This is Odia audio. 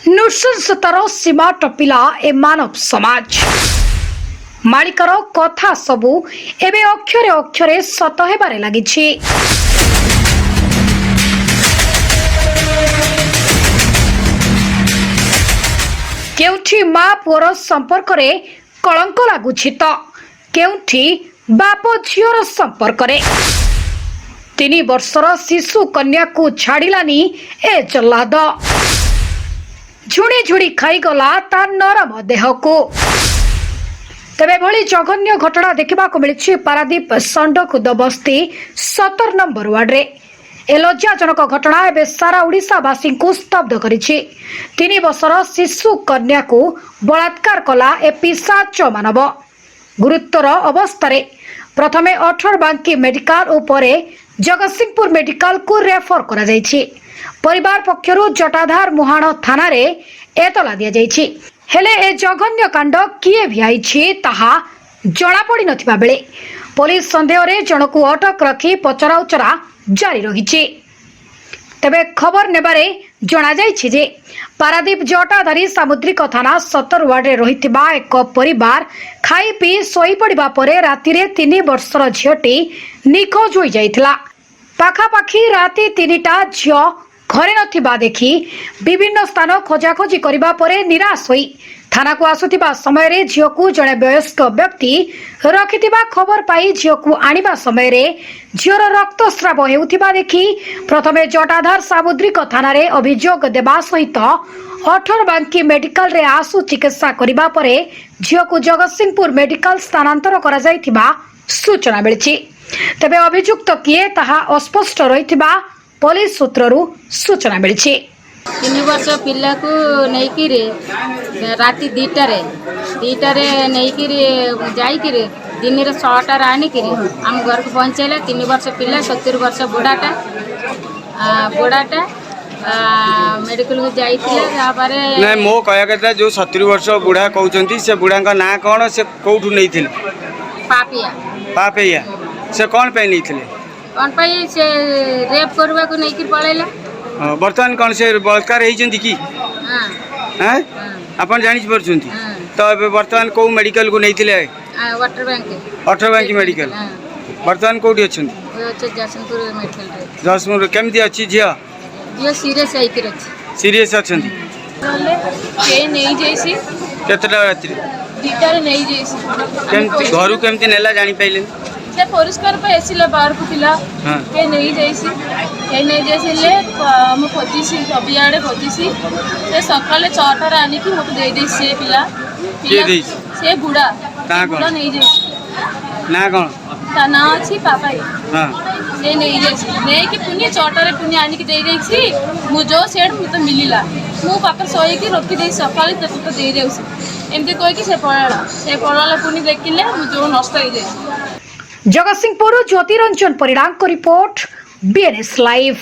ନୃଶଂସତାର ସୀମା ଟପିଲା ଏ ମାନବ ସମାଜ। ମାଳିକାର କଥା ସବୁ ଏବେ ଅକ୍ଷରେ ଅକ୍ଷରେ ସତ ହେବାରେ ଲାଗିଛି। କେଉଁଠି ମା ପୁଅର ସମ୍ପର୍କରେ କଳଙ୍କ ଲାଗୁଛି ତ କେଉଁଠି ବାପ ଝିଅର ସମ୍ପର୍କରେ। 3 ବର୍ଷର ଶିଶୁ କନ୍ୟାକୁ ଛାଡ଼ିଲାନି ଏ ଜଲ୍ଲାଦ। ଝୁଣି ଝୁଣି ଖାଇଗଲା ତା ନରମ ଦେହକୁ। ତେବେ ଭଳି ଜଘନ୍ୟ ଘଟଣା ଦେଖିବାକୁ ମିଳିଛି ପାରାଦୀପ ଷଣ୍ଢଖୁଦ ବସ୍ତି 17 ନମ୍ବର ୱାର୍ଡରେ। ଏ ଲଜ୍ଜାଜନକ ଘଟଣା ଏବେ ସାରା ଓଡ଼ିଶାବାସୀଙ୍କୁ ସ୍ତବ୍ଧ କରିଛି। 3 ବର୍ଷର ଶିଶୁ କନ୍ୟାକୁ ବଳାତ୍କାର କଲା ଏ ପିଶାଚ ମାନବ। ଗୁରୁତର ଅବସ୍ଥାରେ ପ୍ରଥମେ 18 ବାଙ୍କୀ ମେଡିକାଲ ଓ ପରେ ଜଗତସିଂହପୁର ମେଡିକାଲକୁ ରେଫର କରାଯାଇଛି। ପରିବାର ପକ୍ଷରୁ ଜଟାଧାର ମୁହାଣ ଥାନାରେ ଏତଲା ଦିଆଯାଇଛି। ହେଲେ ଏ ଜଘନ୍ୟ କାଣ୍ଡ କିଏ ଭିଆଇଛି ତାହା ଜଣାପଡ଼ିନଥିବା ବେଳେ ପୋଲିସ ସନ୍ଦେହରେ ଜଣକୁ ଅଟକ ରଖି ପଚରାଉଚରା ଜାରି ରହିଛି। ତେବେ ଖବର ନେବାରେ ଜଣାଯାଇଛି ଯେ ପାରାଦୀପ ଜଟାଧାରୀ ସାମୁଦ୍ରିକ ଥାନା 17 ୱାର୍ଡରେ ରହିଥିବା ଏକ ପରିବାର ଖାଇ ପିଇ ଶୋଇପଡ଼ିବା ପରେ ରାତିରେ 3 ବର୍ଷର ଝିଅଟି ନିଖୋଜ ହୋଇଯାଇଥିଲା। ପାଖାପାଖି ରାତି 3ଟା ଝିଅ ଘରେ ନଥିବା ଦେଖି ବିଭିନ୍ନ ସ୍ଥାନ ଖୋଜାଖୋଜି କରିବା ପରେ ନିରାଶ ହୋଇ ଥାନାକୁ ଆସୁଥିବା ସମୟରେ ଝିଅକୁ ଜଣେ ବୟସ୍କ ବ୍ୟକ୍ତି ରଖିଥିବା ଖବର ପାଇ ଝିଅକୁ ଆଣିବା ସମୟରେ ଝିଅର ରକ୍ତସ୍ରାବ ହେଉଥିବା ଦେଖି ପ୍ରଥମେ ଜଟାଧାର ସାମୁଦ୍ରିକ ଥାନାରେ ଅଭିଯୋଗ ଦେବା ସହିତ 18 ବାଙ୍କୀ ମେଡିକାଲରେ ଆଶୁ ଚିକିତ୍ସା କରିବା ପରେ ଝିଅକୁ ଜଗତସିଂହପୁର ମେଡିକାଲ ସ୍ଥାନାନ୍ତର କରାଯାଇଥିବା ସୂଚନା ମିଳିଛି। ତେବେ ଅଭିଯୁକ୍ତ କିଏ ତାହା ଅସ୍ପଷ୍ଟ ରହିଥିବା ପୋଲିସ ସୂତ୍ରରୁ ସୂଚନା ମିଳିଛି। 3 ବର୍ଷ ପିଲାକୁ ନେଇକିରି ରାତି 2ଟାରେ ନେଇକିରି ଯାଇକିରି ଦିନରେ 6ଟାରେ ଆଣିକିରି ଆମ ଘରକୁ ପହଞ୍ଚାଇଲା। 3 ବର୍ଷ ପିଲା 70 ବର୍ଷ ବୁଢ଼ାଟା ମେଡ଼ିକାଲକୁ ଯାଇଥିଲା। ତାପରେ ନାଇଁ ମୋ କହିବା କଥା ଯେଉଁ 70 ବର୍ଷ ବୁଢ଼ା କହୁଛନ୍ତି ସେ ବୁଢ଼ାଙ୍କ ନାଁ କ'ଣ, ସେ କେଉଁଠୁ ନେଇଥିଲେ? ପାପେୟା। ସେ କ'ଣ ପାଇଁ ନେଇଥିଲେ? କ'ଣ ପାଇଁ ସେ ରେପ୍ କରିବାକୁ ନେଇକିରି ପଳେଇଲା। ବର୍ତ୍ତମାନ କ'ଣ ସେ ବଳାତ୍କାର ହେଇଛନ୍ତି କି? ଆପଣ ଜାଣିପାରୁଛନ୍ତି ତ? ଏବେ ବର୍ତ୍ତମାନ କେଉଁ ମେଡ଼ିକାଲକୁ ନେଇଥିଲେ? 18 ବାଙ୍କୀ ମେଡ଼ିକାଲ। ବର୍ତ୍ତମାନ କେଉଁଠି ଅଛନ୍ତି? ଜଗତସିଂହପୁର। କେମିତି ଅଛି ଝିଅ? ସିରିୟସ୍ ଅଛନ୍ତି। କେତେଟା ରାତିରେ? 2ଟାରେ ନେଇଯାଇଛି। କେମିତି ଘରୁ କେମିତି ନେଲା ଜାଣିପାରିଲେନି? ସେ ପରିଷ୍କାର ପାଇଁ ଆସିଲା ବାହାରକୁ ପିଲା କେ ନେଇଯାଇଥିଲେ। ମୁଁ ଖୋଜିଛି ସବୁଆଡ଼େ ଖୋଜିଛି। ସେ ସକାଳେ 6ଟାରେ ଆଣିକି ମୋତେ ଦେଇଦେଇଛି। ସେ ପିଲା ସେ ବୁଢ଼ା ନେଇଯାଇଛି। ନା କ'ଣ ତା ନାଁ ଅଛି ପାପାଇ। ସେ ନେଇଯାଇଛି, ନେଇକି ପୁଣି 6ଟାରେ ପୁଣି ଆଣିକି ଦେଇଦେଇଛି। ମୁଁ ଯେଉଁ ସେଠୁ ମୋତେ ମିଳିଲା, ମୁଁ ପାଖରେ ଶୋଇକି ରଖିଦେଇଛି। ସକାଳେ ତୋତେ ଦେଇଦେଉଛି ଏମିତି କହିକି ସେ ପଳେଇଲା। ପୁଣି ଦେଖିଲେ ମୁଁ ଯେଉଁ ନଷ୍ଟ ହେଇଯାଇଛି। ଜଗତସିଂହପୁର ଜ୍ୟୋତିରଞ୍ଜନ ପରିଡ଼ାଙ୍କ ରିପୋର୍ଟ, BNS ଲାଇଭ୍।